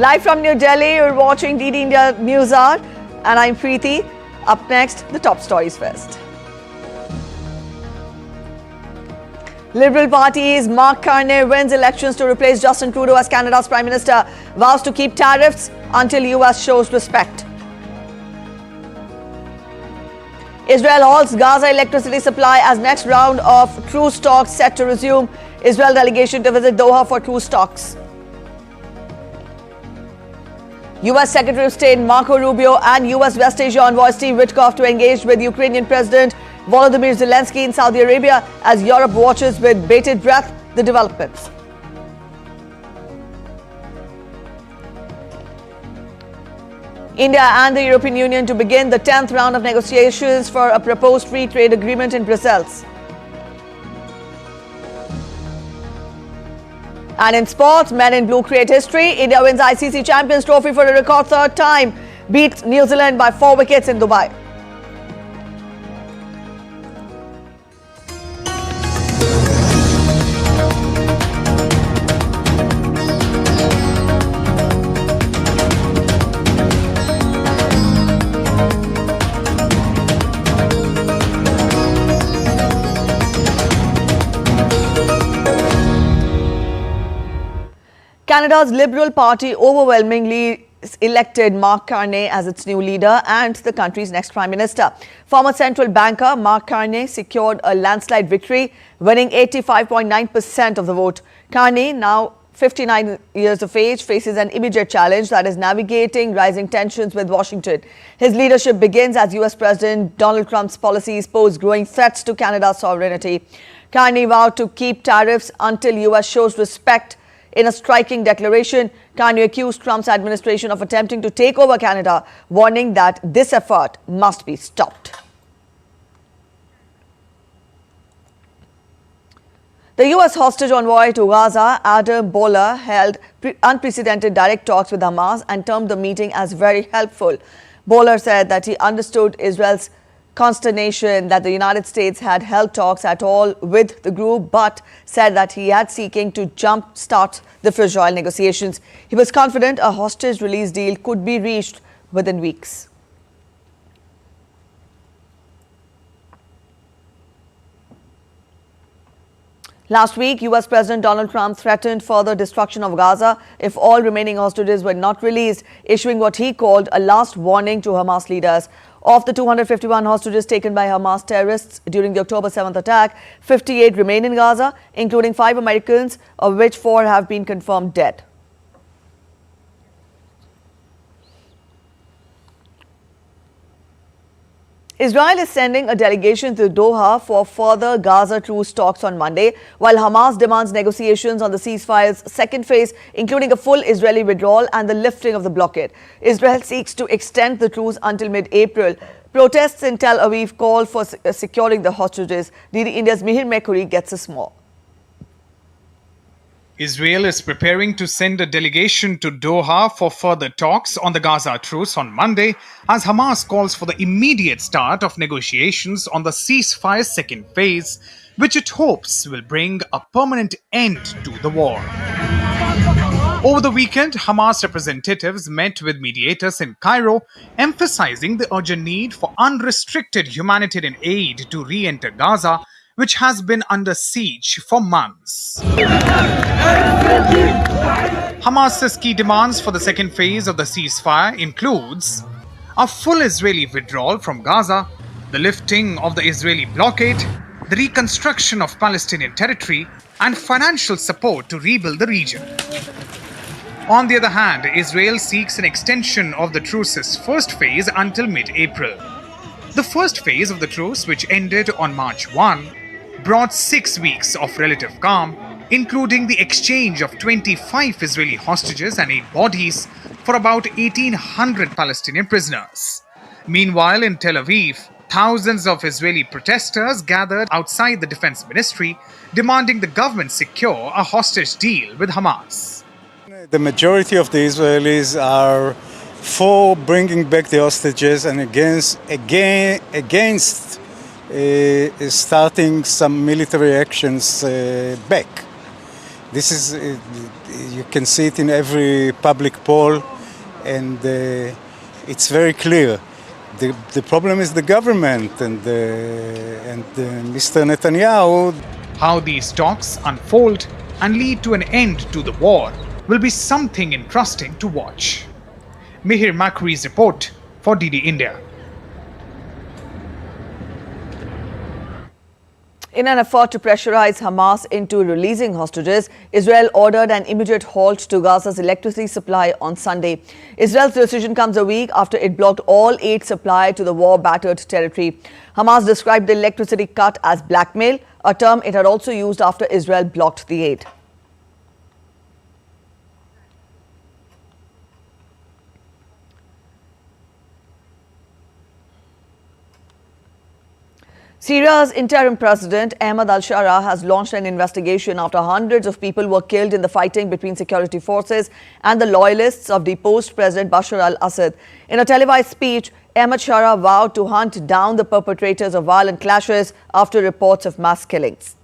Live from New Delhi, you're watching DD India News Hour, and I'm Preeti. Up next, the top stories first. Liberal Party's Mark Carney wins elections to replace Justin Trudeau as Canada's Prime Minister, vows to keep tariffs until US shows respect. Israel halts Gaza electricity supply as next round of truce talks set to resume. Israel delegation to visit Doha for truce talks. US Secretary of State Marco Rubio and US West Asia envoy Steve Witkoff to engage with Ukrainian President Volodymyr Zelensky in Saudi Arabia as Europe watches with bated breath the developments. India and the European Union to begin the 10th round of negotiations for a proposed free trade agreement in Brussels. And in sports, men in blue create history. India wins ICC Champions Trophy for a record third time. Beats New Zealand by 4 wickets in Dubai. Canada's Liberal Party overwhelmingly elected Mark Carney as its new leader and the country's next Prime Minister. Former central banker Mark Carney secured a landslide victory, winning 85.9% of the vote. Carney, now 59 years of age, faces an immediate challenge, that is navigating rising tensions with Washington. His leadership begins as US President Donald Trump's policies pose growing threats to Canada's sovereignty. Carney vowed to keep tariffs until US shows respect. In a striking declaration, Carney accused Trump's administration of attempting to take over Canada, warning that this effort must be stopped. The US hostage envoy to Gaza, Adam Boehler, held unprecedented direct talks with Hamas and termed the meeting as very helpful. Boehler said that he understood Israel's consternation that the United States had held talks at all with the group, but said that he had seeking to jumpstart the fragile negotiations. He was confident a hostage release deal could be reached within weeks. Last week, US President Donald Trump threatened further destruction of Gaza if all remaining hostages were not released, issuing what he called a last warning to Hamas leaders. Of the 251 hostages taken by Hamas terrorists during the October 7th attack, 58 remain in Gaza, including 5 Americans, of which 4 have been confirmed dead. Israel is sending a delegation to Doha for further Gaza truce talks on Monday, while Hamas demands negotiations on the ceasefire's second phase, including a full Israeli withdrawal and the lifting of the blockade. Israel seeks to extend the truce until mid-April. Protests in Tel Aviv call for securing the hostages. DD India's Mihir Mekhuri gets us more. Israel is preparing to send a delegation to Doha for further talks on the Gaza truce on Monday, as Hamas calls for the immediate start of negotiations on the ceasefire's second phase, which it hopes will bring a permanent end to the war. Over the weekend, Hamas representatives met with mediators in Cairo, emphasizing the urgent need for unrestricted humanitarian aid to re-enter Gaza, which has been under siege for months. Hamas's key demands for the second phase of the ceasefire includes a full Israeli withdrawal from Gaza, the lifting of the Israeli blockade, the reconstruction of Palestinian territory, and financial support to rebuild the region. On the other hand, Israel seeks an extension of the truce's first phase until mid-April. The first phase of the truce, which ended on March 1, brought 6 weeks of relative calm, including the exchange of 25 Israeli hostages and 8 bodies for about 1,800 Palestinian prisoners. Meanwhile, in Tel Aviv, thousands of Israeli protesters gathered outside the defense ministry, demanding the government secure a hostage deal with Hamas. The majority of the Israelis are for bringing back the hostages and against starting some military actions back. This is, you can see it in every public poll, and it's very clear. The problem is the government and Mr. Netanyahu. How these talks unfold and lead to an end to the war will be something interesting to watch. Mihir Makri's report for DD India. In an effort to pressurize Hamas into releasing hostages, Israel ordered an immediate halt to Gaza's electricity supply on Sunday. Israel's decision comes a week after it blocked all aid supply to the war-battered territory. Hamas described the electricity cut as blackmail, a term it had also used after Israel blocked the aid. Syria's interim president, Ahmad al-Shara, has launched an investigation after hundreds of people were killed in the fighting between security forces and the loyalists of deposed President Bashar al-Assad. In a televised speech, Ahmad Shara vowed to hunt down the perpetrators of violent clashes after reports of mass killings.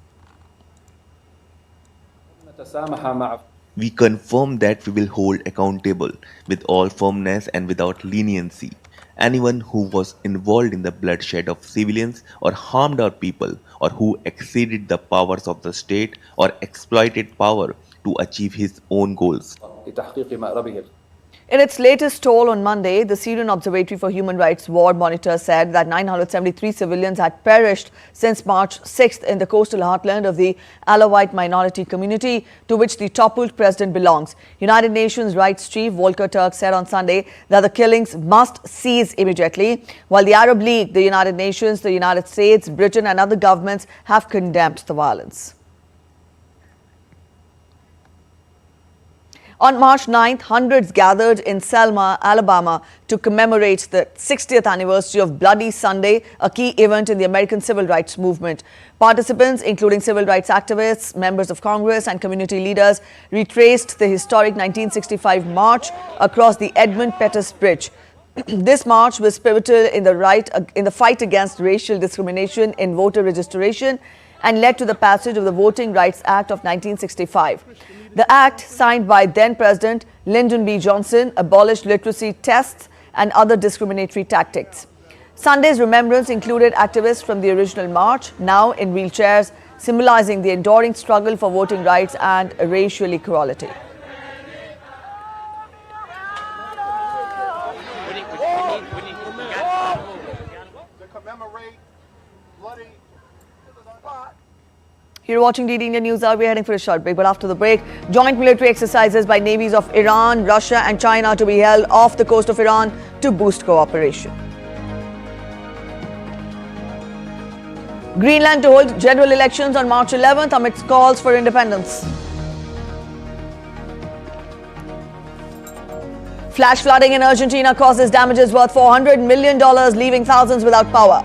We confirm that we will hold accountable with all firmness and without leniency anyone who was involved in the bloodshed of civilians or harmed our people, or who exceeded the powers of the state or exploited power to achieve his own goals. In its latest toll on Monday, the Syrian Observatory for Human Rights War Monitor said that 973 civilians had perished since March 6th in the coastal heartland of the Alawite minority community to which the toppled president belongs. United Nations Rights Chief Volker Turk said on Sunday that the killings must cease immediately, while the Arab League, the United Nations, the United States, Britain and other governments have condemned the violence. On March 9th, hundreds gathered in Selma, Alabama to commemorate the 60th anniversary of Bloody Sunday, a key event in the American civil rights movement. Participants, including civil rights activists, members of Congress and community leaders, retraced the historic 1965 march across the Edmund Pettus Bridge. This march was pivotal in the fight against racial discrimination in voter registration and led to the passage of the Voting Rights Act of 1965. The act, signed by then-President Lyndon B. Johnson, abolished literacy tests and other discriminatory tactics. Sunday's remembrance included activists from the original march, now in wheelchairs, symbolizing the enduring struggle for voting rights and racial equality. You're watching DD India News Hour. We're heading for a short break, but after the break, joint military exercises by navies of Iran, Russia and China to be held off the coast of Iran to boost cooperation. Greenland to hold general elections on March 11th amidst calls for independence. Flash flooding in Argentina causes damages worth $400 million, leaving thousands without power.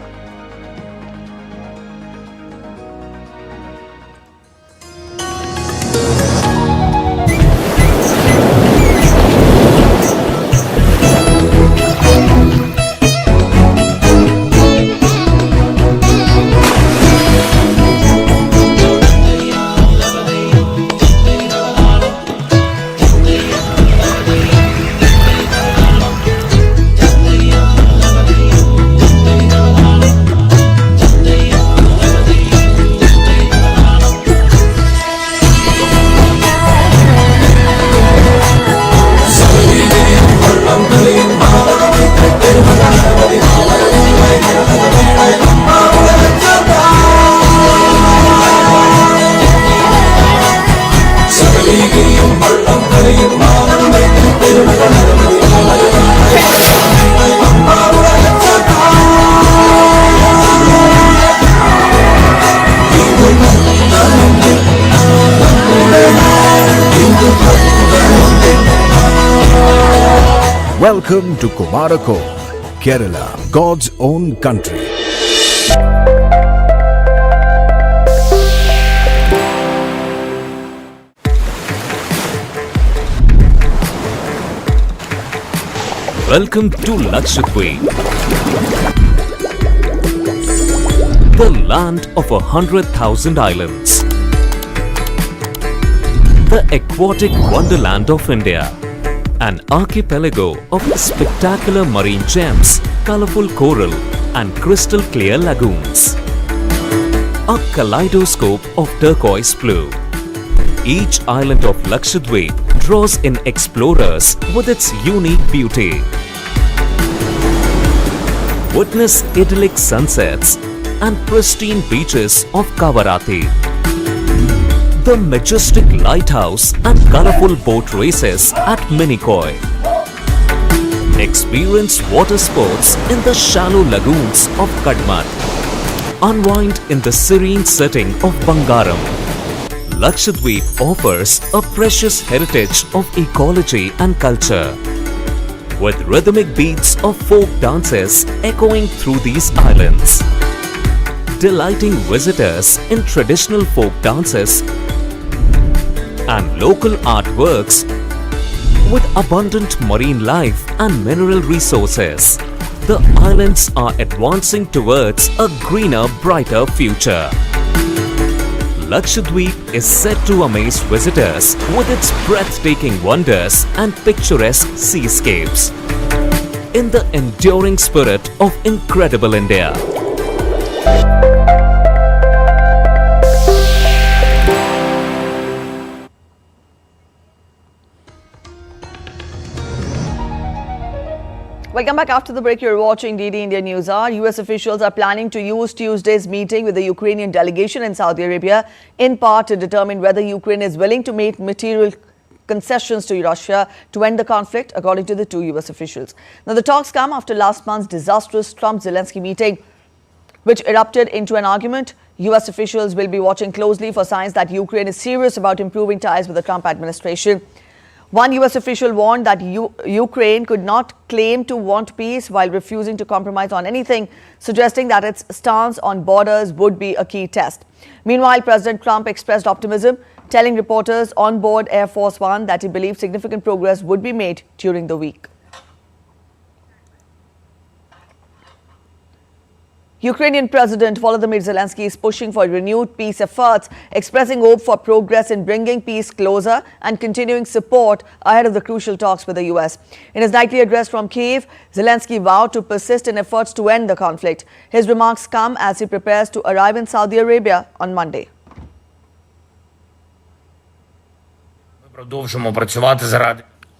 Welcome to Kumarakod, Kerala, God's own country. Welcome to Lakshadweep, the land of 100,000 islands. the aquatic wonderland of India. An archipelago of spectacular marine gems, colorful coral and crystal clear lagoons. A kaleidoscope of turquoise blue. Each island of Lakshadweep draws in explorers with its unique beauty. Witness idyllic sunsets and pristine beaches of Kavarati. The majestic lighthouse and colorful boat races at Minikoi. Experience water sports in the shallow lagoons of Kadmat. Unwind in the serene setting of Bangaram. Lakshadweep offers a precious heritage of ecology and culture, with rhythmic beats of folk dances echoing through these islands, delighting visitors in traditional folk dances and local artworks with abundant marine life and mineral resources. The islands are advancing towards a greener, brighter future. Lakshadweep is set to amaze visitors with its breathtaking wonders and picturesque seascapes. In the enduring spirit of incredible India. Welcome back. After the break, you're watching DD India News Hour. US officials are planning to use Tuesday's meeting with the Ukrainian delegation in Saudi Arabia in part to determine whether Ukraine is willing to make material concessions to Russia to end the conflict, according to the two US officials. Now, the talks come after last month's disastrous Trump-Zelensky meeting, which erupted into an argument. US officials will be watching closely for signs that Ukraine is serious about improving ties with the Trump administration. One US official warned that Ukraine could not claim to want peace while refusing to compromise on anything, suggesting that its stance on borders would be a key test. Meanwhile, President Trump expressed optimism, telling reporters on board Air Force One that he believed significant progress would be made during the week. Ukrainian President Volodymyr Zelensky is pushing for renewed peace efforts, expressing hope for progress in bringing peace closer and continuing support ahead of the crucial talks with the US. In his nightly address from Kyiv, Zelensky vowed to persist in efforts to end the conflict. His remarks come as he prepares to arrive in Saudi Arabia on Monday.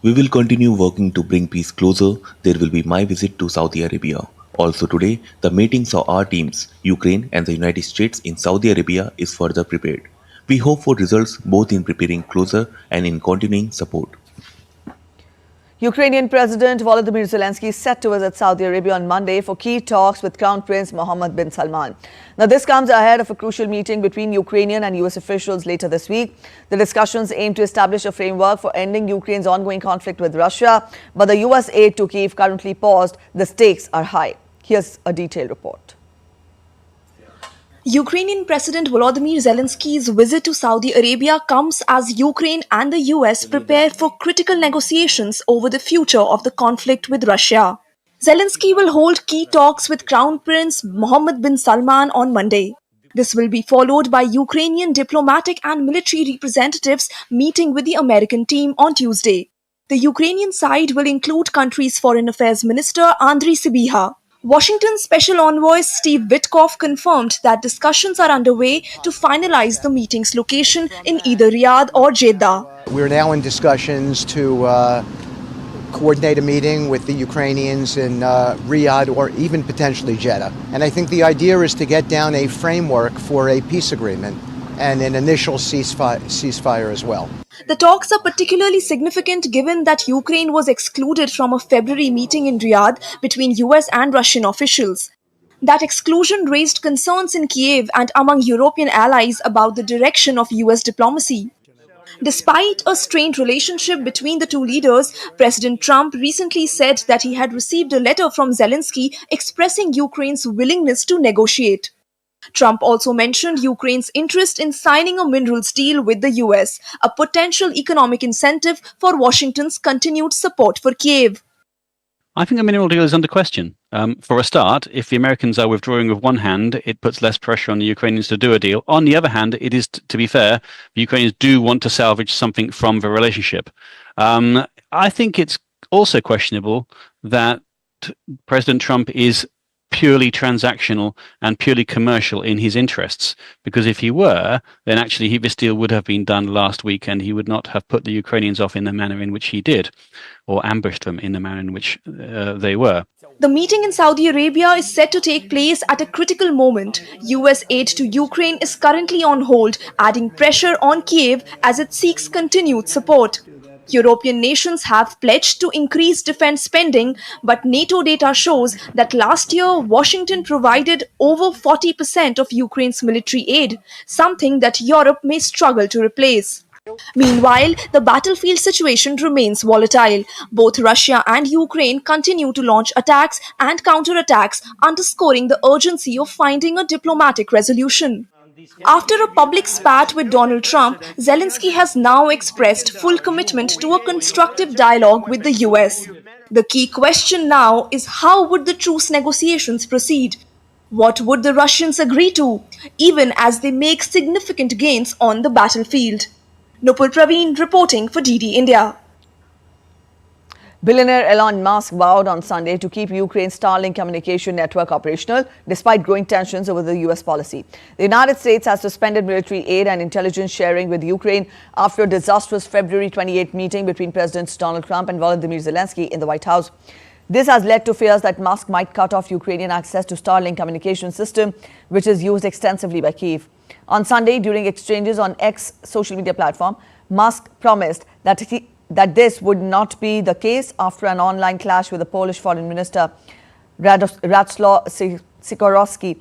We will continue working to bring peace closer. There will be my visit to Saudi Arabia. Also today, the meetings of our teams, Ukraine and the United States in Saudi Arabia, is further prepared. We hope for results both in preparing closer and in continuing support. Ukrainian President Volodymyr Zelensky is set to visit Saudi Arabia on Monday for key talks with Crown Prince Mohammed bin Salman. Now, this comes ahead of a crucial meeting between Ukrainian and US officials later this week. The discussions aim to establish a framework for ending Ukraine's ongoing conflict with Russia, but the US aid to Kyiv currently paused. The stakes are high. Here's a detailed report. Ukrainian President Volodymyr Zelensky's visit to Saudi Arabia comes as Ukraine and the US prepare for critical negotiations over the future of the conflict with Russia. Zelensky will hold key talks with Crown Prince Mohammed bin Salman on Monday. This will be followed by Ukrainian diplomatic and military representatives meeting with the American team on Tuesday. The Ukrainian side will include country's Foreign Affairs Minister Andriy Sybiha. Washington's Special Envoy Steve Witkoff confirmed that discussions are underway to finalize the meeting's location in either Riyadh or Jeddah. We're now in discussions to coordinate a meeting with the Ukrainians in Riyadh or even potentially Jeddah. And I think the idea is to get down a framework for a peace agreement and an initial ceasefire as well. The talks are particularly significant given that Ukraine was excluded from a February meeting in Riyadh between US and Russian officials. That exclusion raised concerns in Kyiv and among European allies about the direction of US diplomacy. Despite a strained relationship between the two leaders, President Trump recently said that he had received a letter from Zelensky expressing Ukraine's willingness to negotiate. Trump also mentioned Ukraine's interest in signing a minerals deal with the US, a potential economic incentive for Washington's continued support for Kyiv. I think the mineral deal is under question. For a start, if the Americans are withdrawing with one hand, it puts less pressure on the Ukrainians to do a deal. On the other hand, it is, to be fair, the Ukrainians do want to salvage something from the relationship. I think it's also questionable that President Trump is purely transactional and purely commercial in his interests, because if he were, then actually this deal would have been done last week and he would not have put the Ukrainians off in the manner in which he did, or ambushed them in the manner in which they were. The meeting in Saudi Arabia is set to take place at a critical moment. US aid to Ukraine is currently on hold, adding pressure on Kiev as it seeks continued support. European nations have pledged to increase defense spending, but NATO data shows that last year Washington provided over 40% of Ukraine's military aid, something that Europe may struggle to replace. Meanwhile, the battlefield situation remains volatile. Both Russia and Ukraine continue to launch attacks and counterattacks, underscoring the urgency of finding a diplomatic resolution. After a public spat with Donald Trump, Zelensky has now expressed full commitment to a constructive dialogue with the US. The key question now is how would the truce negotiations proceed? What would the Russians agree to, even as they make significant gains on the battlefield? Nupur Praveen reporting for DD India. Billionaire Elon Musk vowed on Sunday to keep Ukraine's Starlink communication network operational despite growing tensions over the US policy. The United States has suspended military aid and intelligence sharing with Ukraine after a disastrous February 28 meeting between Presidents Donald Trump and Volodymyr Zelensky in the White House. This has led to fears that Musk might cut off Ukrainian access to Starlink communication system, which is used extensively by Kyiv. On Sunday, during exchanges on X social media platform, Musk promised that this would not be the case after an online clash with the Polish Foreign Minister Radosław Sikorski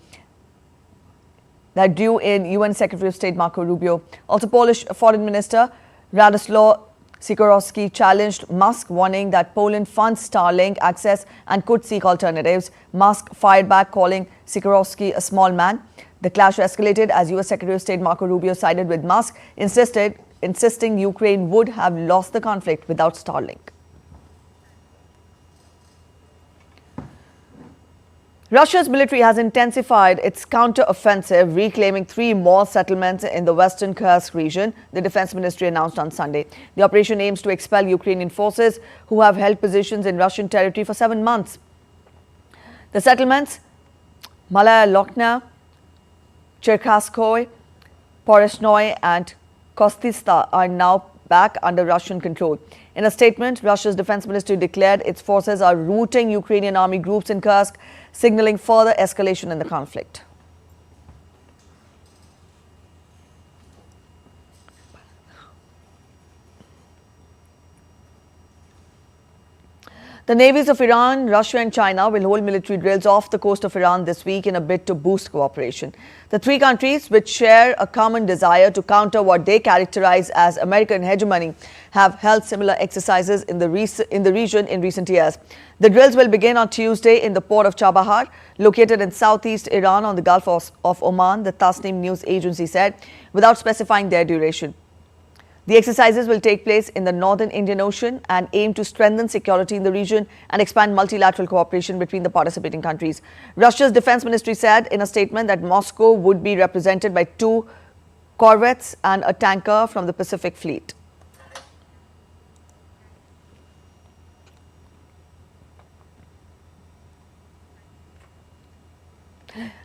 that drew in UN Secretary of State Marco Rubio. Also, Polish Foreign Minister Radosław Sikorski challenged Musk, warning that Poland funds Starlink access and could seek alternatives. Musk fired back, calling Sikorski a small man. The clash escalated as US Secretary of State Marco Rubio sided with Musk, insisting Ukraine would have lost the conflict without Starlink. Russia's military has intensified its counter-offensive, reclaiming 3 more settlements in the western Kursk region, the Defense Ministry announced on Sunday. The operation aims to expel Ukrainian forces who have held positions in Russian territory for 7 months. The settlements, Malaya Lokhna, Cherkaskoy, Porosnoy and Kostista are now back under Russian control. In a statement, Russia's defense ministry declared its forces are routing Ukrainian army groups in Kursk, signaling further escalation in the conflict. The navies of Iran, Russia and China will hold military drills off the coast of Iran this week in a bid to boost cooperation. The 3 countries, which share a common desire to counter what they characterize as American hegemony, have held similar exercises in the region in recent years. The drills will begin on Tuesday in the port of Chabahar, located in southeast Iran on the Gulf of Oman, the Tasnim news agency said, without specifying their duration. The exercises will take place in the northern Indian Ocean and aim to strengthen security in the region and expand multilateral cooperation between the participating countries. Russia's defense ministry said in a statement that Moscow would be represented by 2 corvettes and a tanker from the Pacific Fleet.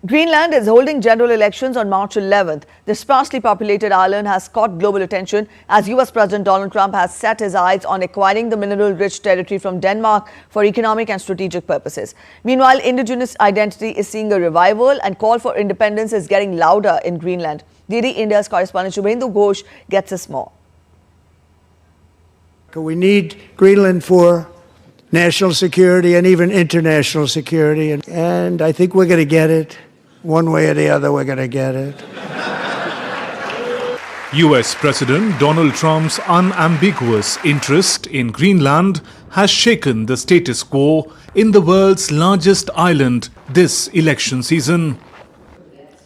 Greenland is holding general elections on March 11th. This sparsely populated island has caught global attention as US President Donald Trump has set his eyes on acquiring the mineral-rich territory from Denmark for economic and strategic purposes. Meanwhile, indigenous identity is seeing a revival and call for independence is getting louder in Greenland. DD India's correspondent Shubhendu Ghosh gets us more. We need Greenland for national security and even international security. And I think we're going to get it. One way or the other, we're going to get it. US President Donald Trump's unambiguous interest in Greenland has shaken the status quo in the world's largest island this election season.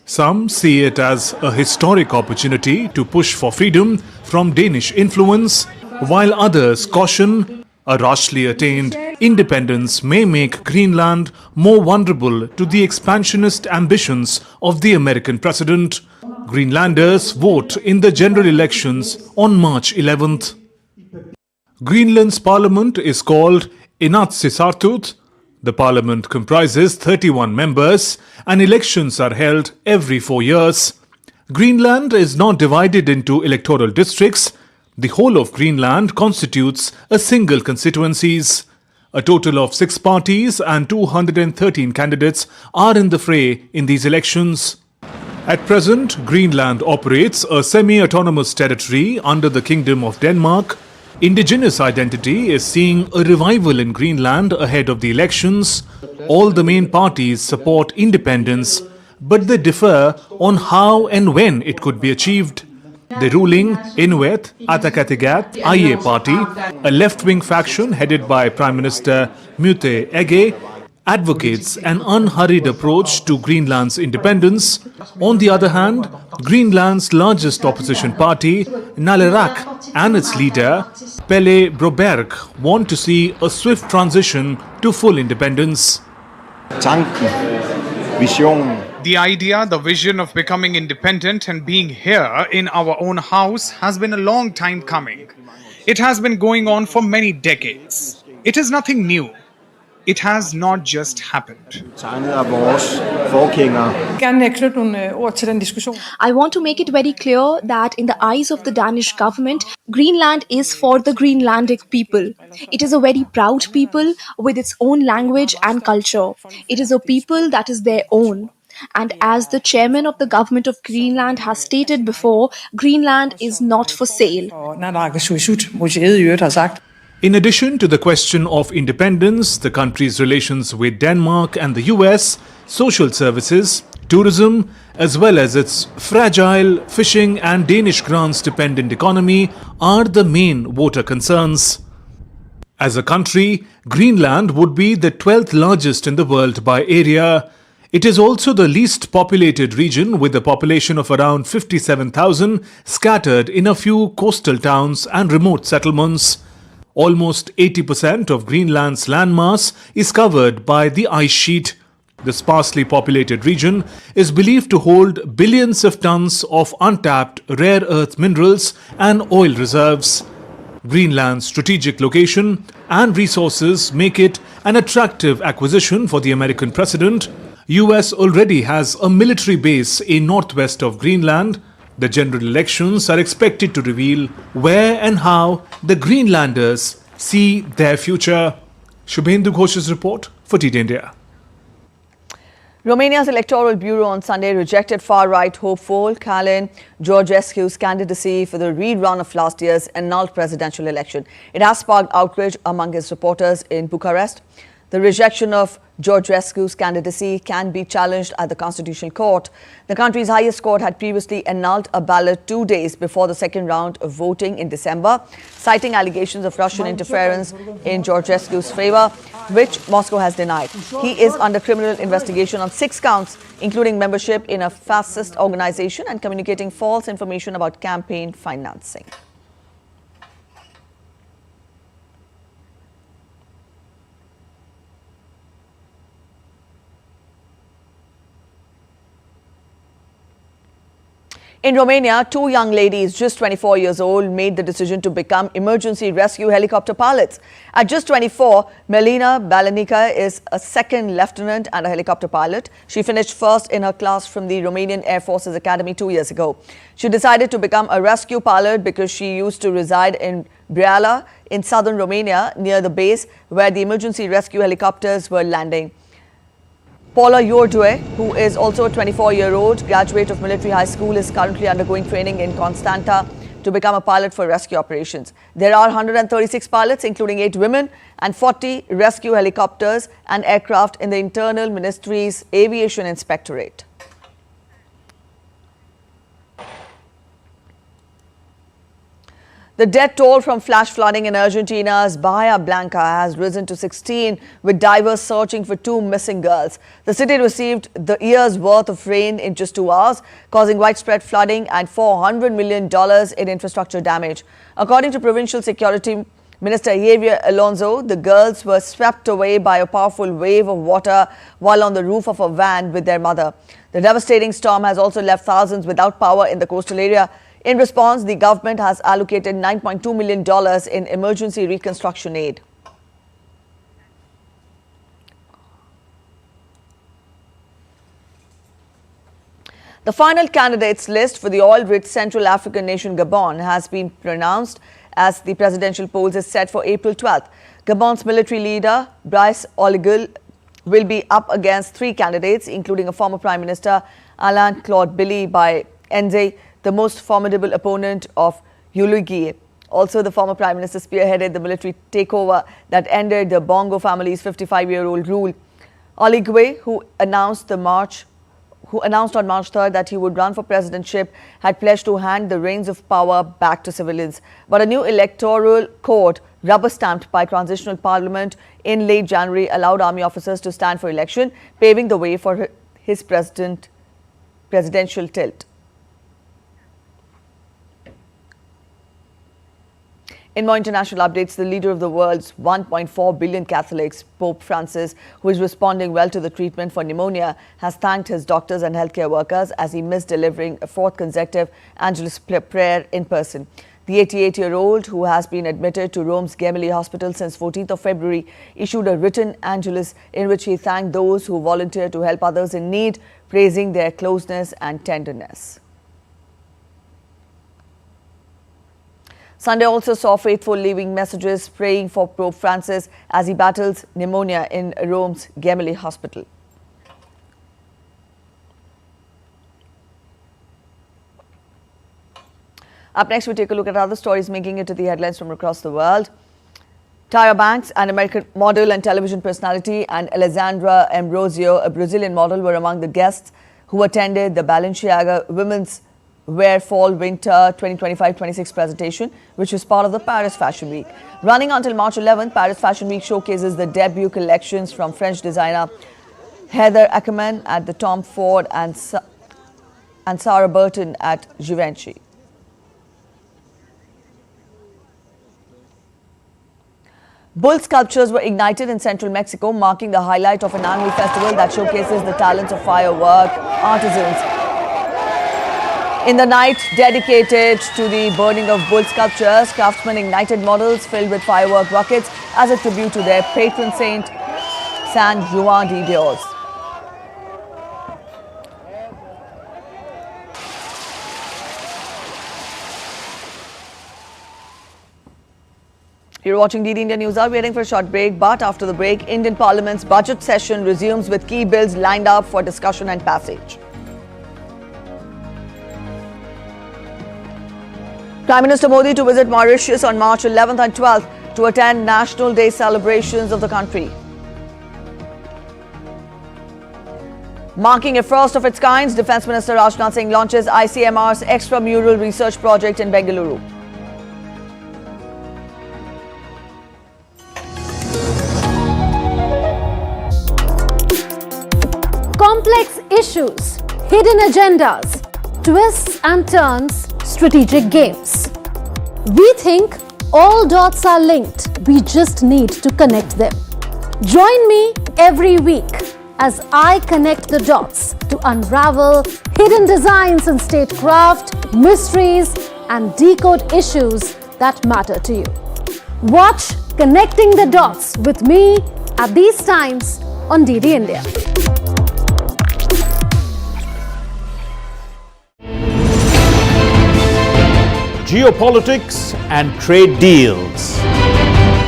Some see it as a historic opportunity to push for freedom from Danish influence, while others caution A rashly attained independence may make Greenland more vulnerable to the expansionist ambitions of the American president. Greenlanders vote in the general elections on March 11th. Greenland's parliament is called Inatsisartut. The parliament comprises 31 members and elections are held every 4 years. Greenland is not divided into electoral districts. The whole of Greenland constitutes a single constituencies. A total of 6 parties and 213 candidates are in the fray in these elections. At present, Greenland operates a semi-autonomous territory under the Kingdom of Denmark. Indigenous identity is seeing a revival in Greenland ahead of the elections. All the main parties support independence, but they differ on how and when it could be achieved. The ruling Inuit Ataqatigiit IA party, a left-wing faction headed by Prime Minister Mute Ege, advocates an unhurried approach to Greenland's independence. On the other hand, Greenland's largest opposition party, Nalerak, and its leader, Pelle Broberg, want to see a swift transition to full independence. The idea, the vision of becoming independent and being here in our own house has been a long time coming. It has been going on for many decades. It is nothing new. It has not just happened. I want to make it very clear that in the eyes of the Danish government, Greenland is for the Greenlandic people. It is a very proud people with its own language and culture. It is a people that is their own. And as the chairman of the government of Greenland has stated before, Greenland is not for sale. In addition to the question of independence, the country's relations with Denmark and the US, social services, tourism, as well as its fragile fishing and Danish grants-dependent economy are the main voter concerns. As a country, Greenland would be the 12th largest in the world by area. It is also the least populated region with a population of around 57,000 scattered in a few coastal towns and remote settlements. Almost 80% of Greenland's landmass is covered by the ice sheet. The sparsely populated region is believed to hold billions of tons of untapped rare earth minerals and oil reserves. Greenland's strategic location and resources make it an attractive acquisition for the American president. US already has a military base in northwest of Greenland. The general elections are expected to reveal where and how the Greenlanders see their future. Shubhendu Ghosh's report for TD India. Romania's Electoral Bureau on Sunday rejected far-right hopeful Călin Georgescu's candidacy for the rerun of last year's annulled presidential election. It has sparked outrage among his supporters in Bucharest. The rejection of Georgescu's candidacy can be challenged at the Constitutional Court. The country's highest court had previously annulled a ballot 2 days before the second round of voting in December, citing allegations of Russian interference in Georgescu's favor, which Moscow has denied. He is under criminal investigation on 6 counts, including membership in a fascist organization and communicating false information about campaign financing. In Romania, 2 young ladies, just 24 years old, made the decision to become emergency rescue helicopter pilots. At just 24, Melina Balanica is a second lieutenant and a helicopter pilot. She finished first in her class from the Romanian Air Force's Academy 2 years ago. She decided to become a rescue pilot because she used to reside in Breala in southern Romania, near the base where the emergency rescue helicopters were landing. Paula Iordue, who is also a 24-year-old graduate of military high school, is currently undergoing training in Constanta to become a pilot for rescue operations. There are 136 pilots, including 8 women, and 40 rescue helicopters and aircraft in the Internal Ministry's Aviation Inspectorate. The death toll from flash flooding in Argentina's Bahia Blanca has risen to 16, with divers searching for 2 missing girls. The city received the year's worth of rain in just 2 hours, causing widespread flooding and $400 million in infrastructure damage. According to provincial security Minister Javier Alonso, the girls were swept away by a powerful wave of water while on the roof of a van with their mother. The devastating storm has also left thousands without power in the coastal area. In response, the government has allocated $9.2 million in emergency reconstruction aid. The final candidates list for the oil-rich Central African nation Gabon has been pronounced as the presidential polls is set for April 12th. Gabon's military leader, Brice Oligui, will be up against three candidates, including a former Prime Minister, Alain Claude Billy by Ende, the most formidable opponent of Oligui. Also, the former Prime Minister spearheaded the military takeover that ended the Bongo family's 55-year-old rule. Oligui, who announced on March 3rd that he would run for presidentship, had pledged to hand the reins of power back to civilians. But a new electoral code, rubber-stamped by transitional parliament in late January, allowed army officers to stand for election, paving the way for his presidential tilt. In more international updates, the leader of the world's 1.4 billion Catholics, Pope Francis, who is responding well to the treatment for pneumonia, has thanked his doctors and healthcare workers as he missed delivering a fourth consecutive Angelus prayer in person. The 88-year-old, who has been admitted to Rome's Gemelli Hospital since 14th of February, issued a written Angelus in which he thanked those who volunteer to help others in need, praising their closeness and tenderness. Sunday also saw faithful leaving messages praying for Pope Francis as he battles pneumonia in Rome's Gemelli Hospital. Up next, we take a look at other stories making it to the headlines from across the world. Tyra Banks, an American model and television personality, and Alessandra Ambrosio, a Brazilian model, were among the guests who attended the Balenciaga Women's Wear Fall-Winter 2025-26 presentation, which is part of the Paris Fashion Week. Running until March 11th, Paris Fashion Week showcases the debut collections from French designer Heather Ackerman at the Tom Ford and Sarah Burton at Givenchy. Bull sculptures were ignited in central Mexico, marking the highlight of an annual festival that showcases the talents of firework artisans. In the night dedicated to the burning of bull sculptures, craftsmen ignited models filled with firework rockets as a tribute to their patron saint, San Juan de Dios. You're watching DD India News. Are waiting for a short break, but after the break, Indian Parliament's budget session resumes with key bills lined up for discussion and passage. Prime Minister Modi to visit Mauritius on March 11th and 12th to attend National Day celebrations of the country. Marking a first of its kind, Defence Minister Rajnath Singh launches ICMR's extramural research project in Bengaluru. Complex issues, hidden agendas, twists and turns, strategic games. We think all dots are linked. We just need to connect them. Join me every week as I connect the dots to unravel hidden designs in statecraft, mysteries, and decode issues that matter to you. Watch Connecting the Dots with me at these times on DD India. Geopolitics and trade deals.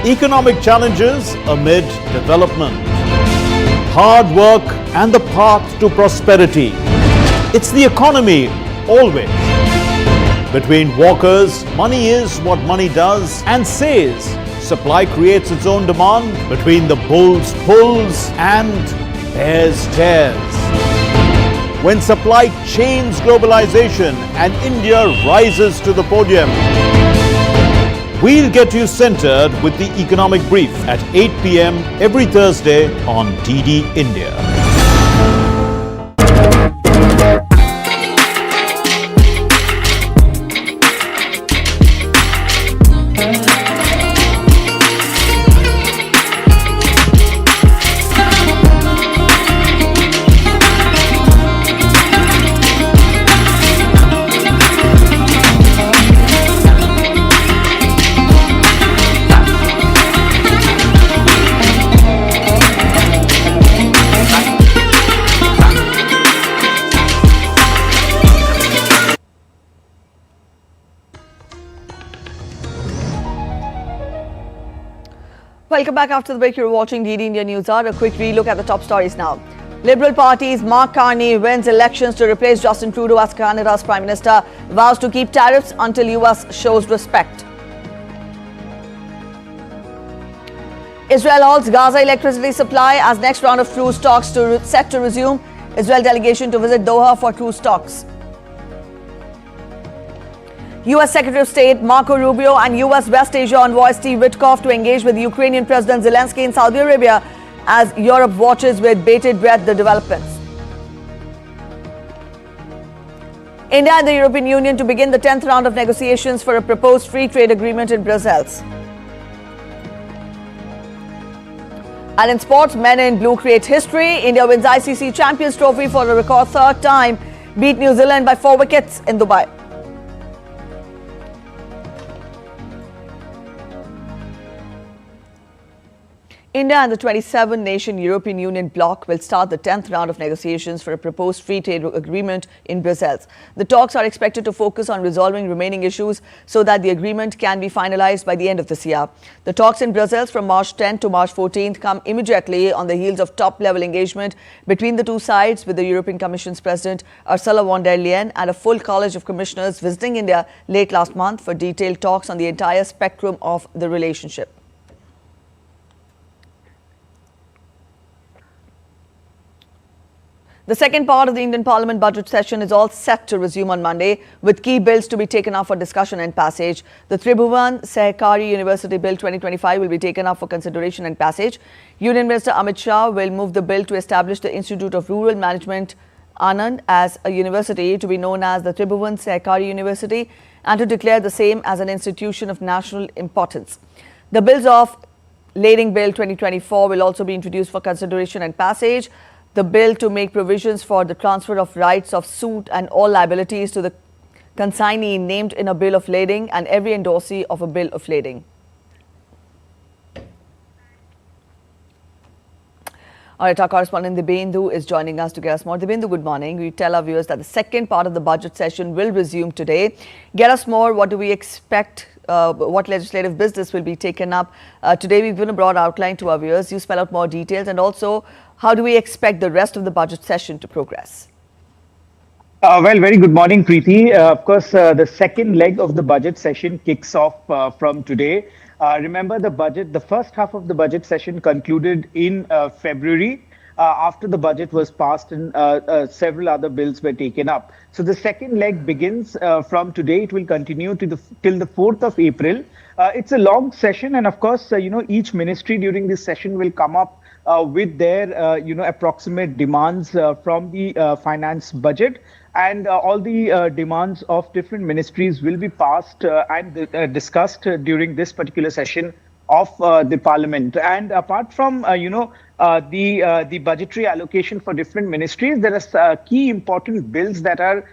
Economic challenges amid development. Hard work and the path to prosperity. It's the economy always. Between walkers, money is what money does and says. Supply creates its own demand. Between the bulls pulls and bears tears. When supply chains globalization and India rises to the podium. We'll get you centered with the Economic Brief at 8 p.m. every Thursday on DD India. Welcome back after the break. You're watching DD India News Hour. A quick relook at the top stories now. Liberal party's Mark Carney wins elections to replace Justin Trudeau as Canada's Prime Minister, vows to keep tariffs until US shows respect. Israel halts Gaza electricity supply as next round of truce talks set to resume. Israel delegation to visit Doha for truce talks. US Secretary of State Marco Rubio and US West Asia envoy Steve Witkoff to engage with Ukrainian President Zelensky in Saudi Arabia as Europe watches with bated breath the developments. India and the European Union to begin the 10th round of negotiations for a proposed free trade agreement in Brussels. And in sports, men in blue create history. India wins ICC Champions Trophy for a record third time, beat New Zealand by 4 wickets in Dubai. India and the 27-nation European Union bloc will start the 10th round of negotiations for a proposed free trade agreement in Brussels. The talks are expected to focus on resolving remaining issues so that the agreement can be finalized by the end of this year. The talks in Brussels from March 10 to March 14th come immediately on the heels of top-level engagement between the two sides, with the European Commission's President Ursula von der Leyen and a full college of commissioners visiting India late last month for detailed talks on the entire spectrum of the relationship. The second part of the Indian Parliament budget session is all set to resume on Monday, with key bills to be taken up for discussion and passage. The Tribhuvan Sehkari University Bill 2025 will be taken up for consideration and passage. Union Minister Amit Shah will move the bill to establish the Institute of Rural Management Anand as a university to be known as the Tribhuvan Sehkari University and to declare the same as an institution of national importance. The bills of Lading Bill 2024 will also be introduced for consideration and passage. The bill to make provisions for the transfer of rights of suit and all liabilities to the consignee named in a bill of lading and every endorsee of a bill of lading. All right, our correspondent Dibyendu is joining us to get us more. Dibyendu, good morning. We tell our viewers that the second part of the budget session will resume today. Get us more. What do we expect? What legislative business will be taken up? Today, we've given a broad outline to our viewers. You spell out more details, and also how do we expect the rest of the budget session to progress? Well, very good morning, Preeti. Of course, the second leg of the budget session kicks off from today. Remember, the first half of the budget session concluded in February. After the budget was passed and several other bills were taken up. So the second leg begins from today. It will continue to till the 4th of April. It's a long session, and of course, each ministry during this session will come up with their approximate demands from the finance budget, and all the demands of different ministries will be passed and discussed during this particular session of the Parliament. And apart from the budgetary allocation for different ministries, there are key important bills that are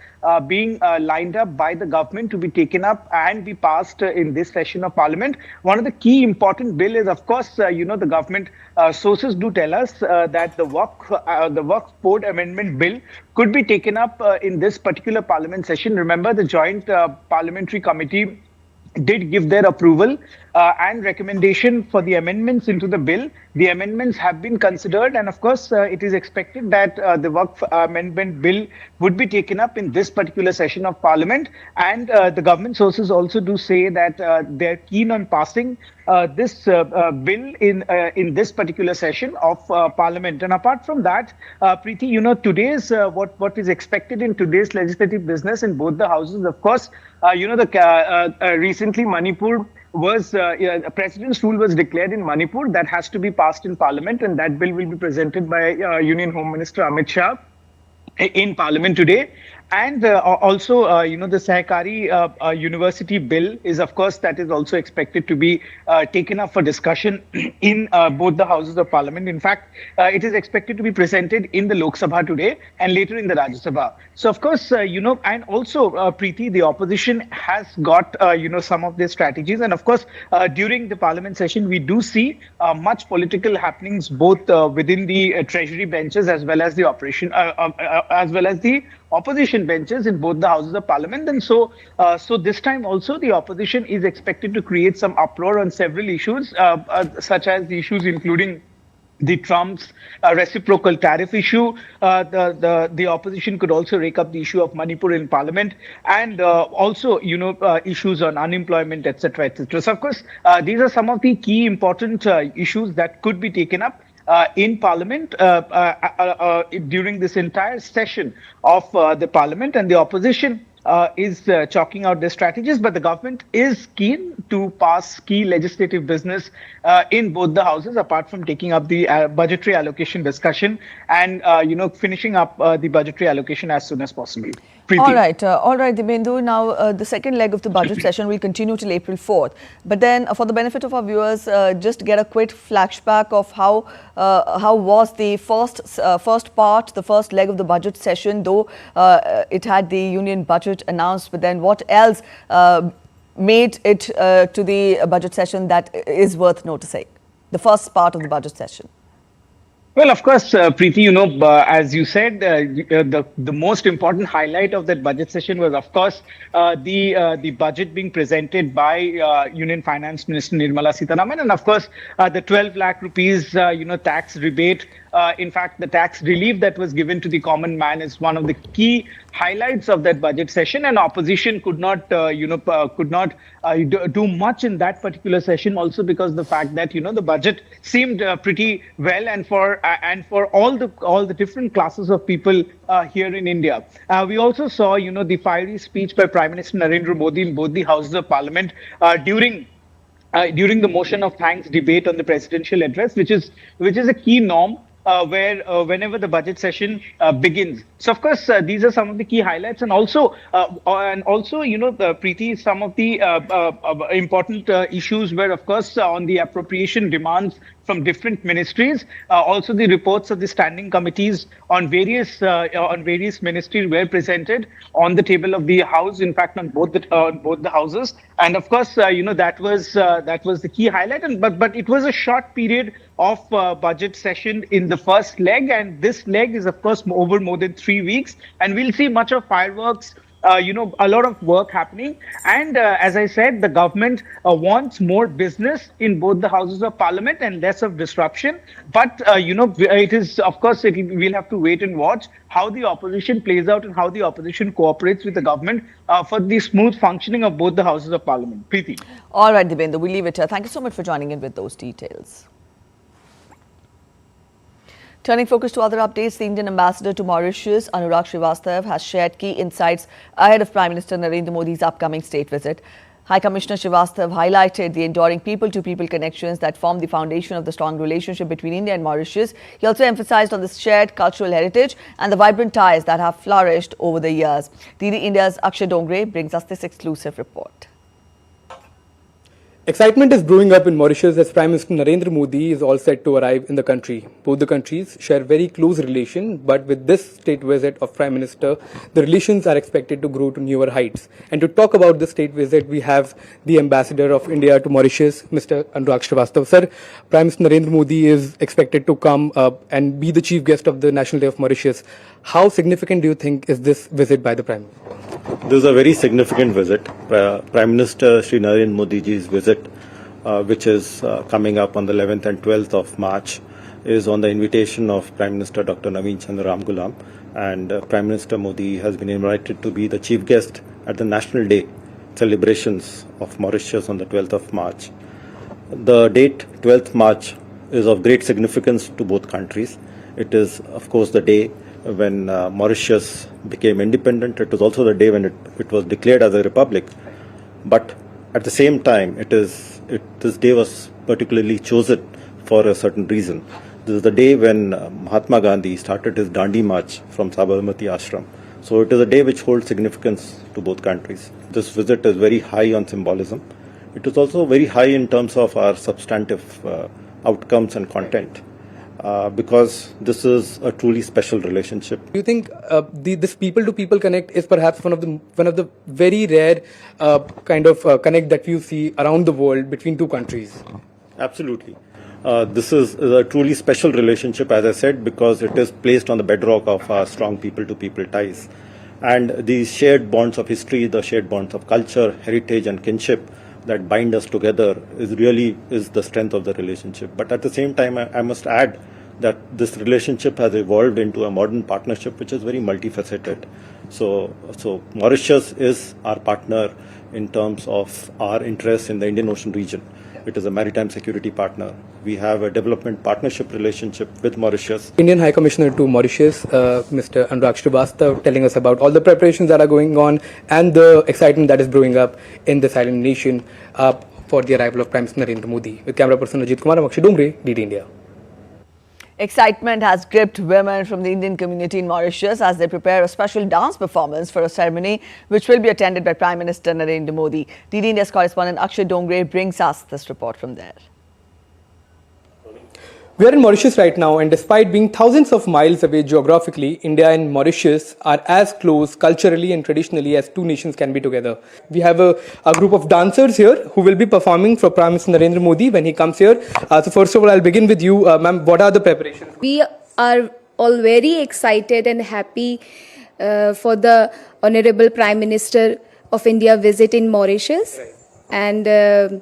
being lined up by the government to be taken up and be passed in this session of Parliament. One of the key important bill is, of course, the government sources do tell us that the Waqf Board Amendment Bill could be taken up in this particular Parliament session. Remember, the Joint Parliamentary Committee did give their approval and recommendation for the amendments into the bill. The amendments have been considered, and of course, it is expected that the Waqf Amendment Bill would be taken up in this particular session of Parliament. And the government sources also do say that they're keen on passing this bill in this particular session of Parliament. And apart from that, Preeti, today's what is expected in today's legislative business in both the houses, of course, recently Manipur was a president's rule was declared in Manipur. That has to be passed in Parliament, and that bill will be presented by Union Home Minister Amit Shah in Parliament today. And also, the Sehkari University bill is, of course, that is also expected to be taken up for discussion in both the houses of Parliament. In fact, it is expected to be presented in the Lok Sabha today and later in the Rajya Sabha. So, of course, and also, Preeti, the opposition has got, some of their strategies. And, of course, during the Parliament session, we do see much political happenings both within the Treasury benches as well as the opposition opposition benches in both the houses of parliament. And so this time also the opposition is expected to create some uproar on several issues, such as the issues including the Trump's reciprocal tariff issue. The opposition could also rake up the issue of Manipur in parliament, and also, issues on unemployment, etc., etc. So, of course, these are some of the key important issues that could be taken up in parliament during this entire session of the parliament, and the opposition is chalking out their strategies, but the government is keen to pass key legislative business in both the houses, apart from taking up the budgetary allocation discussion and finishing up the budgetary allocation as soon as possible. Preeti. All right, Dibyendu. Now, the second leg of the budget session will continue till April 4th. But then, for the benefit of our viewers, just get a quick flashback of how was the first part, the first leg of the budget session, though it had the union budget announced. But then, what else made it to the budget session that is worth noticing? The first part of the budget session. Well, of course, Preeti, as you said, the most important highlight of that budget session was, of course, the budget being presented by Union Finance Minister Nirmala Sitharaman, and of course, the 12 lakh rupees, tax rebate. In fact, the tax relief that was given to the common man is one of the key highlights of that budget session, and opposition could not do much in that particular session, also because the fact that the budget seemed pretty well, and for all the different classes of people here in India. We also saw the fiery speech by Prime Minister Narendra Modi in both the houses of parliament during the motion of thanks debate on the presidential address, which is a key norm. Where whenever the budget session begins. So, of course, these are some of the key highlights, and also, Preeti, some of the important issues were, of course, on the appropriation demands from different ministries. Also, the reports of the standing committees on various ministries were presented on the table of the House. In fact, on both the houses, and of course, that was the key highlight. But it was a short period of budget session in the first leg, and this leg is, of course, over more than 3 weeks, and we'll see much of fireworks. A lot of work happening, and as I said, the government wants more business in both the houses of parliament and less of disruption. But it is, of course, we'll have to wait and watch how the opposition plays out and how the opposition cooperates with the government for the smooth functioning of both the houses of parliament. Preeti. All right, Dibyendu, we'll leave it here. Thank you so much for joining in with those details. Turning focus to other updates, the Indian ambassador to Mauritius, Anurag Srivastava, has shared key insights ahead of Prime Minister Narendra Modi's upcoming state visit. High Commissioner Srivastava highlighted the enduring people-to-people connections that form the foundation of the strong relationship between India and Mauritius. He also emphasized on the shared cultural heritage and the vibrant ties that have flourished over the years. DD India's Akshay Dongre brings us this exclusive report. Excitement is brewing up in Mauritius as Prime Minister Narendra Modi is all set to arrive in the country. Both the countries share very close relations, but with this state visit of Prime Minister, the relations are expected to grow to newer heights. And to talk about this state visit, we have the Ambassador of India to Mauritius, Mr. Anurag Srivastava. Sir, Prime Minister Narendra Modi is expected to come and be the chief guest of the National Day of Mauritius. How significant do you think is this visit by the Prime Minister? This is a very significant visit. Prime Minister Shri Narendra Modi ji's visit, which is coming up on the 11th and 12th of March, is on the invitation of Prime Minister Dr. Naveen Chandra Ramgoolam, and Prime Minister Modi has been invited to be the chief guest at the National Day celebrations of Mauritius on the 12th of March. The date 12th March is of great significance to both countries. It is, of course, the day when Mauritius became independent. It was also the day when it was declared as a republic. But at the same time, this day was particularly chosen for a certain reason. This is the day when Mahatma Gandhi started his Dandi March from Sabarmati Ashram. So it is a day which holds significance to both countries. This visit is very high on symbolism. It is also very high in terms of our substantive outcomes and content. Because this is a truly special relationship. Do you think this people-to-people connect is perhaps one of the very rare kind of connect that you see around the world between two countries? Absolutely. This is a truly special relationship, as I said, because it is placed on the bedrock of our strong people-to-people ties. And these shared bonds of history, the shared bonds of culture, heritage, and kinship that bind us together is the strength of the relationship. But at the same time, I must add that this relationship has evolved into a modern partnership which is very multifaceted. So Mauritius is our partner in terms of our interests in the Indian Ocean region. It is a maritime security partner. We have a development partnership relationship with Mauritius. Indian High Commissioner to Mauritius, Mr. Anurag Srivastava, telling us about all the preparations that are going on and the excitement that is brewing up in this island nation for the arrival of Prime Minister Narendra Modi. With camera person Ajit Kumar, I'm Lakshadweep, DD India. Excitement has gripped women from the Indian community in Mauritius as they prepare a special dance performance for a ceremony which will be attended by Prime Minister Narendra Modi. DD India's correspondent Akshay Dongre brings us this report from there. We are in Mauritius right now, and despite being thousands of miles away geographically, India and Mauritius are as close culturally and traditionally as two nations can be together. We have a group of dancers here who will be performing for Prime Minister Narendra Modi when he comes here. So first of all, I'll begin with you. Ma'am, what are the preparations? We are all very excited and happy for the Honorable Prime Minister of India visit in Mauritius. Right. And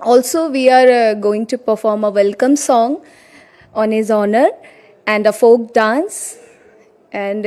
also, we are going to perform a welcome song on his honor and a folk dance. And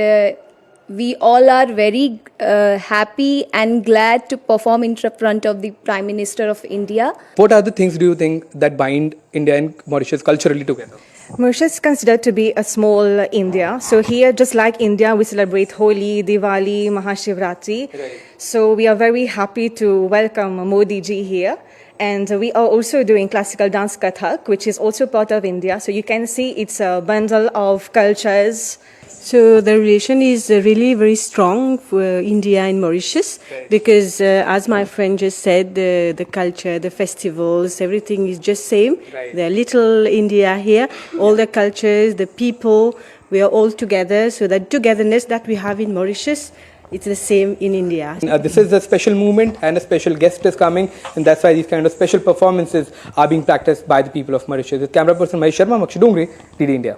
we all are very happy and glad to perform in front of the Prime Minister of India. What are the things do you think that bind India and Mauritius culturally together? Mauritius is considered to be a small India. So here, just like India, we celebrate Holi, Diwali, Mahashivratri. Right. So we are very happy to welcome Modi ji here. And we are also doing classical dance Kathak, which is also part of India. So you can see it's a bundle of cultures. So the relation is really very strong for India and Mauritius, right. Because as my friend just said, the culture, the festivals, everything is just same. Right. The little India here, all the cultures, the people, we are all together. So that togetherness that we have in Mauritius, it's the same in India. This is a special movement and a special guest is coming, and that's why these kind of special performances are being practiced by the people of Mauritius. With camera person Mahesh Sharma, Akshay Dongre, DD India.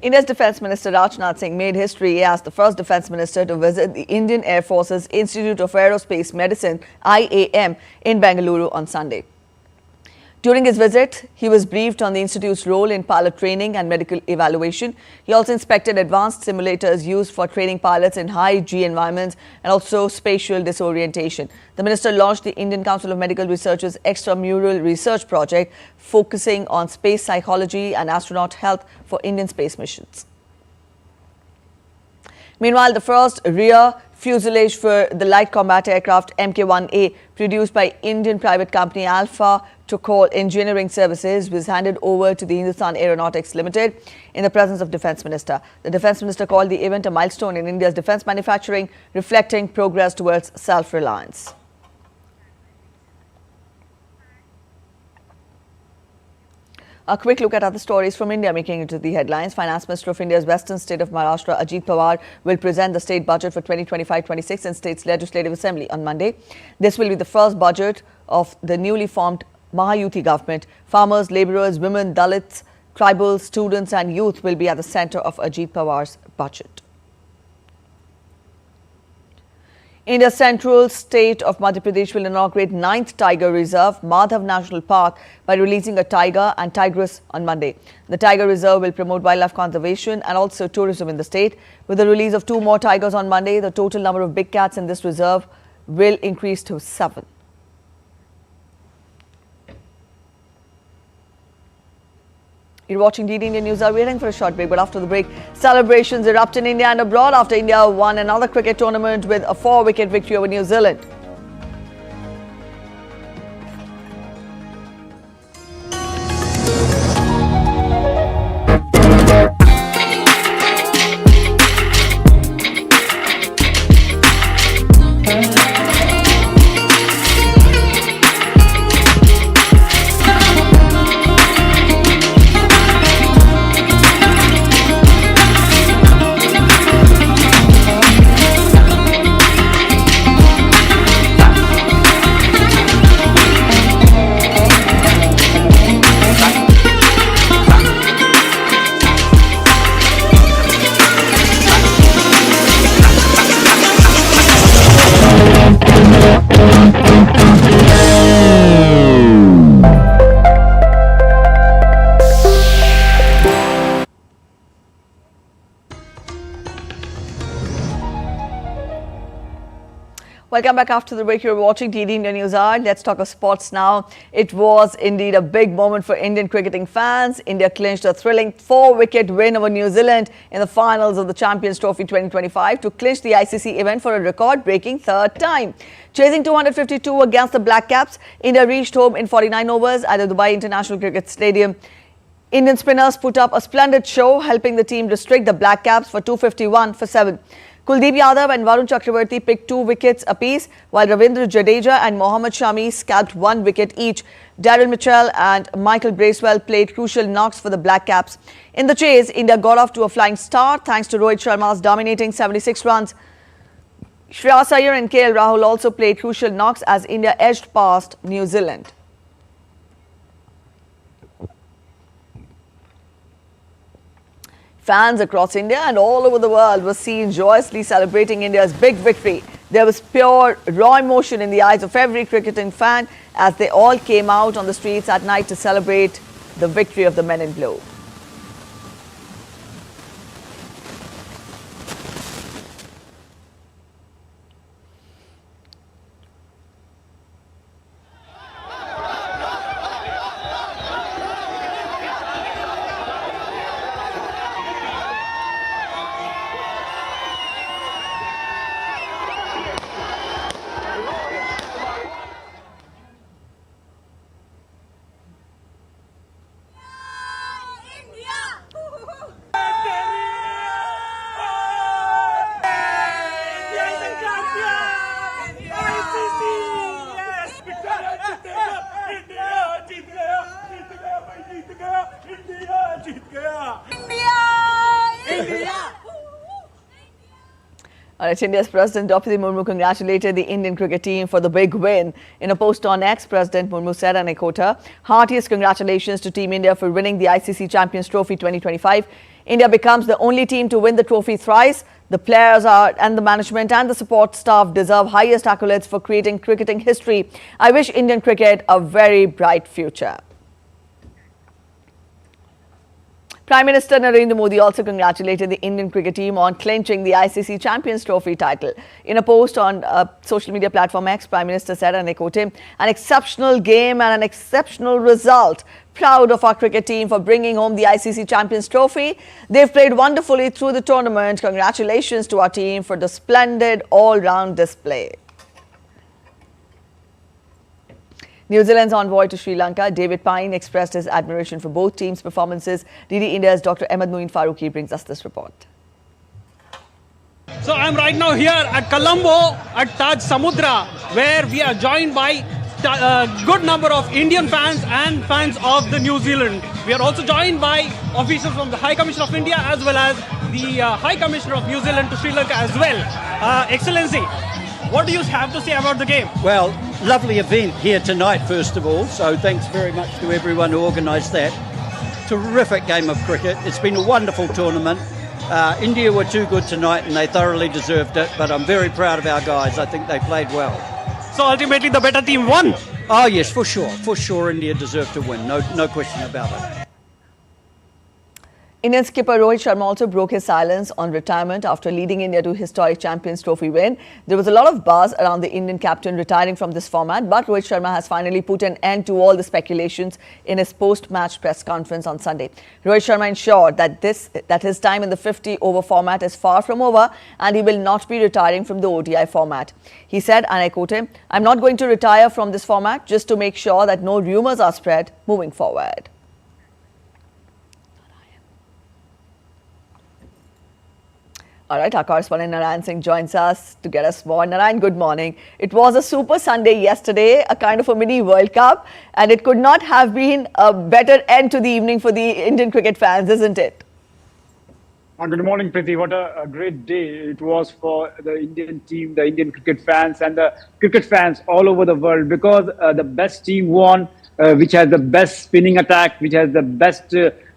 India's Defence Minister Rajnath Singh made history as the first Defence Minister to visit the Indian Air Force's Institute of Aerospace Medicine (IAM) in Bengaluru on Sunday. During his visit, he was briefed on the institute's role in pilot training and medical evaluation. He also inspected advanced simulators used for training pilots in high-G environments and also spatial disorientation. The minister launched the Indian Council of Medical Research's extramural research project focusing on space psychology and astronaut health for Indian space missions. Meanwhile, the first rear fuselage for the light combat aircraft Mk1A produced by Indian private company Alpha Tokol Engineering Services was handed over to the Hindustan Aeronautics Limited in the presence of Defence Minister. The Defence Minister called the event a milestone in India's defence manufacturing, reflecting progress towards self-reliance. A quick look at other stories from India making it to the headlines. Finance Minister of India's western state of Maharashtra, Ajit Pawar, will present the state budget for 2025-26 in state's Legislative Assembly on Monday. This will be the first budget of the newly formed Mahayuti government. Farmers, labourers, women, Dalits, tribals, students and youth will be at the centre of Ajit Pawar's budget. India's central state of Madhya Pradesh will inaugurate 9th Tiger Reserve, Madhav National Park, by releasing a tiger and tigress on Monday. The Tiger Reserve will promote wildlife conservation and also tourism in the state. With the release of 2 more tigers on Monday, the total number of big cats in this reserve will increase to 7. You're watching DD India News. Are waiting for a short break, but after the break, celebrations erupt in India and abroad after India won another cricket tournament with a 4-wicket victory over New Zealand. Welcome back after the break. You're watching TD India News Hour. Let's talk of sports now. It was indeed a big moment for Indian cricketing fans. India clinched a thrilling 4-wicket win over New Zealand in the finals of the Champions Trophy 2025 to clinch the ICC event for a record-breaking third time. Chasing 252 against the Black Caps, India reached home in 49 overs at the Dubai International Cricket Stadium. Indian spinners put up a splendid show, helping the team restrict the Black Caps for 251 for 7. Kuldeep Yadav and Varun Chakravarti picked 2 wickets apiece, while Ravindra Jadeja and Mohammad Shami scalped 1 wicket each. Daryl Mitchell and Michael Bracewell played crucial knocks for the Black Caps. In the chase, India got off to a flying start thanks to Rohit Sharma's dominating 76 runs. Shreyas Iyer and KL Rahul also played crucial knocks as India edged past New Zealand. Fans across India and all over the world were seen joyously celebrating India's big victory. There was pure, raw emotion in the eyes of every cricketing fan as they all came out on the streets at night to celebrate the victory of the men in blue. India's President Draupadi Murmu congratulated the Indian cricket team for the big win. In a post on X, President Murmu said, and I quote her, "Heartiest congratulations to Team India for winning the ICC Champions Trophy 2025. India becomes the only team to win the trophy thrice. The players and the management and the support staff deserve highest accolades for creating cricketing history. I wish Indian cricket a very bright future." Prime Minister Narendra Modi also congratulated the Indian cricket team on clinching the ICC Champions Trophy title. In a post on social media platform X, Prime Minister said, and I quote him, "An exceptional game and an exceptional result. Proud of our cricket team for bringing home the ICC Champions Trophy. They've played wonderfully through the tournament. Congratulations to our team for the splendid all-round display." New Zealand's envoy to Sri Lanka, David Pine, expressed his admiration for both teams' performances. DD India's Dr. Ahmed Muin Faruqi brings us this report. So I'm right now here at Colombo at Taj Samudra, where we are joined by a good number of Indian fans and fans of the New Zealand. We are also joined by officials from the High Commissioner of India as well as the High Commissioner of New Zealand to Sri Lanka as well. Excellency, what do you have to say about the game? Well, lovely event here tonight, first of all. So thanks very much to everyone who organised that. Terrific game of cricket. It's been a wonderful tournament. India were too good tonight and they thoroughly deserved it. But I'm very proud of our guys. I think they played well. So ultimately the better team won? Oh yes, for sure. For sure India deserved to win. No question about it. Indian skipper Rohit Sharma also broke his silence on retirement after leading India to historic Champions Trophy win. There was a lot of buzz around the Indian captain retiring from this format, but Rohit Sharma has finally put an end to all the speculations in his post-match press conference on Sunday. Rohit Sharma ensured that his time in the 50-over format is far from over and he will not be retiring from the ODI format. He said, and I quote him, "I'm not going to retire from this format just to make sure that no rumours are spread moving forward." All right, our correspondent Narayan Singh joins us to get us more. Narayan, good morning. It was a super Sunday yesterday, a kind of a mini World Cup, and it could not have been a better end to the evening for the Indian cricket fans, isn't it? Good morning, Preeti. What a great day it was for the Indian team, the Indian cricket fans, and the cricket fans all over the world, because the best team won, which has the best spinning attack, which has the best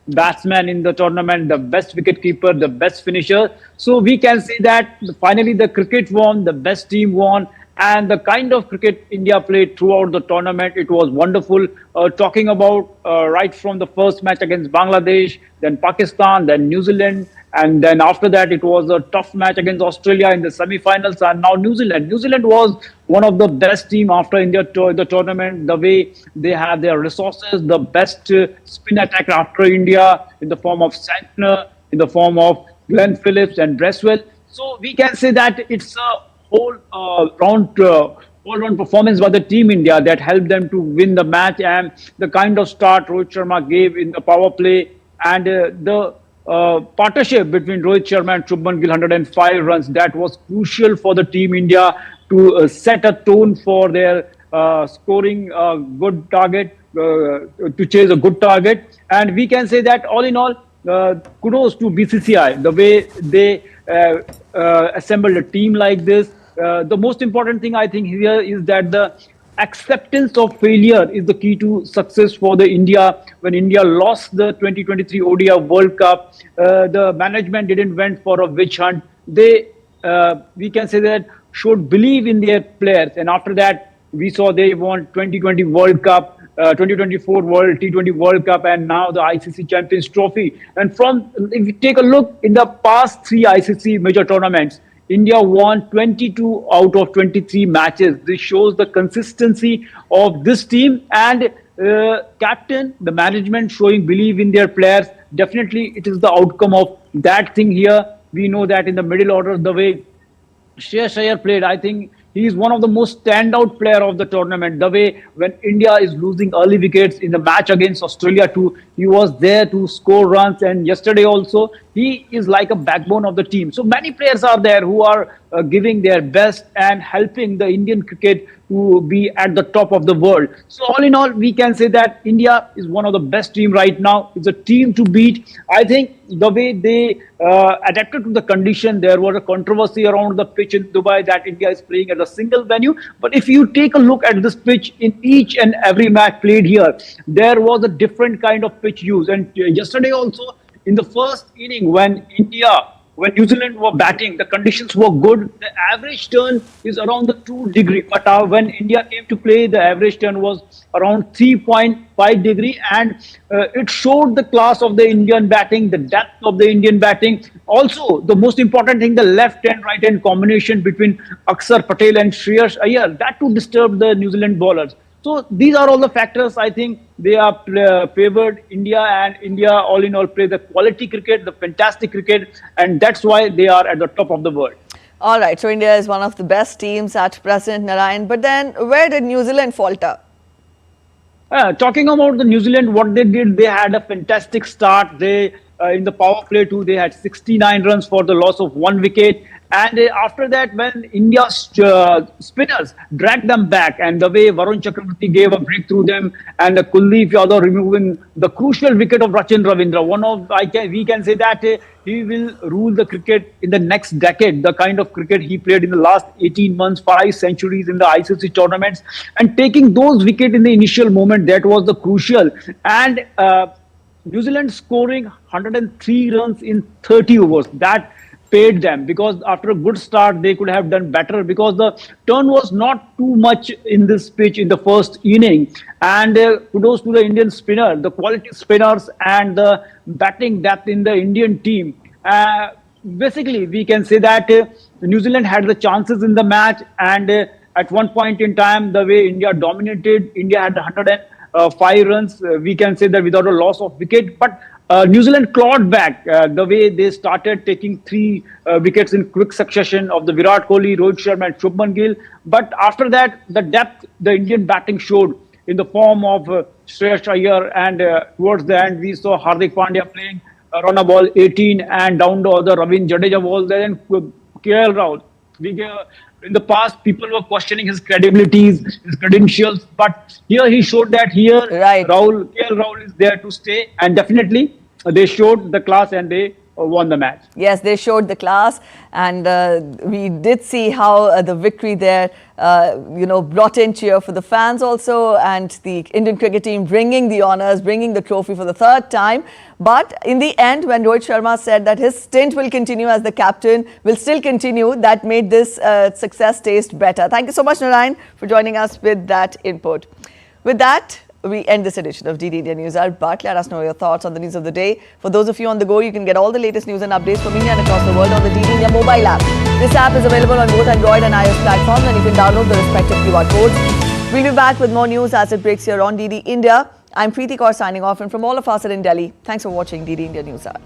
batsman in the tournament, the best wicketkeeper, the best finisher. So we can say that finally the cricket won, the best team won, and the kind of cricket India played throughout the tournament, it was wonderful. Talking about right from the first match against Bangladesh, then Pakistan, then New Zealand, And then after that, it was a tough match against Australia in the semi-finals, and now New Zealand. New Zealand was one of the best team after India the tournament. The way they have their resources, the best spin attack after India in the form of Santner, in the form of Glenn Phillips and Bresswell. So we can say that it's a whole all-round performance by the Team India that helped them to win the match, and the kind of start Rohit Sharma gave in the power play, and the partnership between Rohit Sharma and Shubman Gill, 105 runs, that was crucial for the Team India to set a tone for their scoring a good target, to chase a good target. And we can say that all in all, kudos to BCCI, the way they assembled a team like this. The most important thing I think here is that the acceptance of failure is the key to success for the India. When India lost the 2023 ODI World Cup, the management didn't went for a witch hunt. They, we can say that, showed belief in their players, and after that we saw they won 2020 World Cup, 2024 World T20 World Cup, and now the ICC Champions Trophy. And from, if you take a look in the past 3 ICC major tournaments, India won 22 out of 23 matches. This shows the consistency of this team, and captain, the management showing belief in their players. Definitely it is the outcome of that thing here. We know that in the middle order, the way Shreyas Iyer played, I think he is one of the most standout player of the tournament. The way when India is losing early wickets in the match against Australia too, he was there to score runs, and yesterday also, he is like a backbone of the team. So many players are there who are giving their best and helping the Indian cricket to be at the top of the world. So all in all, we can say that India is one of the best team right now. It's a team to beat. I think the way they adapted to the condition, there was a controversy around the pitch in Dubai that India is playing at a single venue. But if you take a look at this pitch in each and every match played here, there was a different kind of pitch used. And yesterday also, in the first inning, when New Zealand were batting, the conditions were good. The average turn is around the 2 degree. But when India came to play, the average turn was around 3.5 degree. And it showed the class of the Indian batting, the depth of the Indian batting. Also, the most important thing, the left and right hand combination between Akshar Patel and Shreyas Iyer, that too disturbed the New Zealand bowlers. So these are all the factors. I think they are favored India, and India all in all play the quality cricket, the fantastic cricket, and that's why they are at the top of the world. All right, so India is one of the best teams at present, Narayan. But then where did New Zealand falter? Talking about the New Zealand, what they did, they had a fantastic start. They in the power play too, they had 69 runs for the loss of 1 wicket. And after that, when India's spinners dragged them back, and the way Varun Chakravarti gave a break through them, and Kuldeep Yadav removing the crucial wicket of Rachin Ravindra, we can say that he will rule the cricket in the next decade. The kind of cricket he played in the last 18 months, 5 centuries in the ICC tournaments, and taking those wickets in the initial moment, that was the crucial. And New Zealand scoring 103 runs in 30 overs. That paid them, because after a good start they could have done better, because the turn was not too much in this pitch in the first inning. And kudos to the Indian spinner, the quality spinners, and the batting depth in the Indian team. Basically, we can say that New Zealand had the chances in the match, and at one point in time, the way India dominated, India had 105 runs. We can say that without a loss of wicket, but New Zealand clawed back the way they started taking 3 wickets in quick succession of the Virat Kohli, Rohit Sharma and Shubman Gill. But after that, the depth the Indian batting showed in the form of Shreyas Iyer, and towards the end we saw Hardik Pandya playing run a ball 18, and down to the Ravindra Jadeja was there, and KL Rahul. In the past, people were questioning his credibilities, his credentials, but here he showed that KL Rahul is there to stay, and definitely they showed the class and they won the match. Yes, they showed the class, and we did see how the victory there, brought in cheer for the fans also, and the Indian cricket team bringing the honours, bringing the trophy for the 3rd time. But in the end, when Rohit Sharma said that his stint will continue as the captain, will still continue, that made this success taste better. Thank you so much, Narayan, for joining us with that input. With that, we end this edition of DD India News Hour. But let us know your thoughts on the news of the day. For those of you on the go, you can get all the latest news and updates from India and across the world on the DD India mobile app. This app is available on both Android and iOS platforms, and you can download the respective QR codes. We'll be back with more news as it breaks here on DD India. I'm Preeti Kaur signing off, and from all of us at In Delhi, thanks for watching DD India News Hour.